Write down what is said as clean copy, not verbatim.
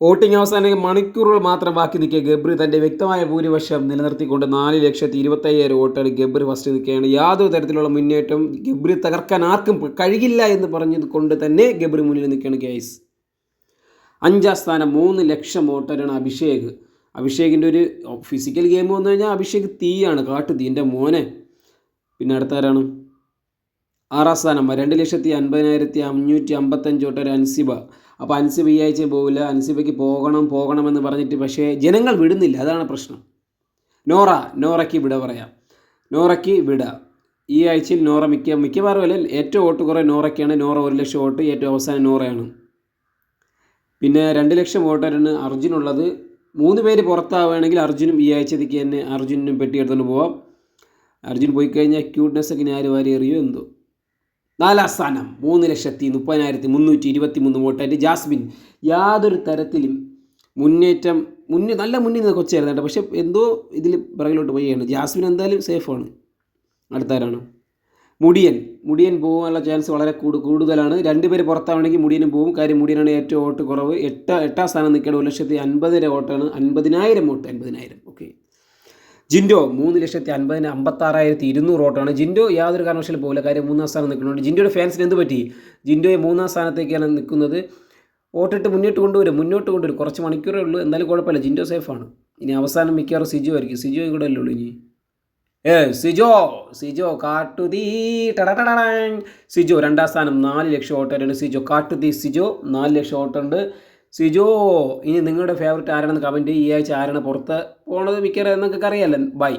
Voting അവസാനം മണിക്കൂറുകൾ മാത്രം ബാക്കി നിൽക്കുക ഗബ്രി തൻ്റെ വ്യക്തമായ ഭൂരിപക്ഷം നിലനിർത്തിക്കൊണ്ട് 4,25,000 വോട്ടാണ് ഗബ്രി ഫസ്റ്റ് നിൽക്കുകയാണ്. യാതൊരു തരത്തിലുള്ള മുന്നേറ്റം ഗബ്രി തകർക്കാൻ ആർക്കും കഴിയില്ല എന്ന് പറഞ്ഞതുകൊണ്ട് തന്നെ ഗബ്രി മുന്നിൽ നിൽക്കുകയാണ് ഗൈസ്. 5ാം സ്ഥാനം 3 ലക്ഷം വോട്ടറാണ് അഭിഷേക്. അഭിഷേകിൻ്റെ ഒരു ഫിസിക്കൽ ഗെയിം വന്നു കഴിഞ്ഞാൽ അഭിഷേക് തീയാണ്, കാട്ടുതീ എൻ്റെ മോനെ. പിന്നെ അടുത്താരാണ്? 6ാം സ്ഥാനം 2,50,555 വോട്ടർ അൻസിബ. അപ്പോൾ അൻസിബ ഈ ആഴ്ച പോകില്ല. അൻസിബയ്ക്ക് പോകണമെന്ന് പറഞ്ഞിട്ട് പക്ഷേ ജനങ്ങൾ വിടുന്നില്ല, അതാണ് പ്രശ്നം. നോറയ്ക്ക് വിട പറയാം. നോറയ്ക്ക് വിട. ഈ ആഴ്ചയിൽ നോറ മിക്കവാറും അല്ല ഏറ്റവും വോട്ട് കുറേ നോറയ്ക്കാണ്. നോറ 1 ലക്ഷം വോട്ട്, ഏറ്റവും അവസാനം നോറയാണ്. പിന്നെ 2 ലക്ഷം വോട്ടറാണ് അർജുനുള്ളത്. 3 പേര് പുറത്താവുകയാണെങ്കിൽ അർജുനും ഈ ആഴ്ചത്തേക്ക് തന്നെ അർജുനും പെട്ടി എടുത്തുകൊണ്ട് പോവാം. അർജുൻ പോയി കഴിഞ്ഞാൽ ക്യൂട്ട്നെസ് ഒക്കെ ആര് വാരി എറിയോ എന്തോ. 4ാം സ്ഥാനം 3,30,323 വോട്ടായിട്ട് ജാസ്മിൻ. യാതൊരു തരത്തിലും നല്ല മുന്നിൽ നിന്ന് കൊച്ചായിരുന്നു കേട്ടോ, പക്ഷേ എന്തോ ഇതിൽ പിറകിലോട്ട് പോവുകയാണ്. ജാസ്മിൻ എന്തായാലും സേഫാണ്. അടുത്താരാണ്? മുടിയൻ പോകാനുള്ള ചാൻസ് വളരെ കൂടുതലാണ്. 2 പേര് പുറത്താവണമെങ്കിൽ മുടിയനും പോകും. കാര്യം മുടിയനാണ് ഏറ്റവും വോട്ട് കുറവ്. 8ാം സ്ഥാനം നിൽക്കുകയാണ്. 1,50,000 വോട്ടാണ്. 50,000 വോട്ട്. 50,000 ഓക്കെ. ജിൻഡോ 3,50,56,200 വോട്ടാണ്. ജിൻഡോ യാതൊരു കാരണവശാലും പോകില്ല, കാര്യം 3ാം സ്ഥാനം നിൽക്കുന്നുണ്ട്. ജിൻഡോയുടെ ഫാൻസിന് എന്ത് പറ്റി? ജിൻഡോയെ 3ാം സ്ഥാനത്തേക്കാണ് നിൽക്കുന്നത്. വോട്ടിട്ട് മുന്നോട്ട് കൊണ്ടുവരും. കുറച്ച് മണിക്കൂറേ ഉള്ളൂ, എന്നാലും കുഴപ്പമില്ല. ജിൻഡോ സേഫാണ്. ഇനി അവസാനം മിക്കവാറും സിജോ ആയിരിക്കും. സിജോ കൂടെ അല്ലേ ഉള്ളൂ ഇനി. സിജോ കാട്ടുതീ സിജോ 2ാം സ്ഥാനം 4 ലക്ഷം വോട്ടാണ്. സിജോ കാട്ടുതീ. സിജോ 4 ലക്ഷം വോട്ടുണ്ട്. സിജോ, ഇനി നിങ്ങളുടെ ഫേവറേറ്റ് ആരാണെന്ന് കമൻറ്റ്. ഈ ആഴ്ച ആരാണ് പുറത്ത് പോണത് മിക്കവാറും എന്നൊക്കെ അറിയാമല്ലോ. ബൈ.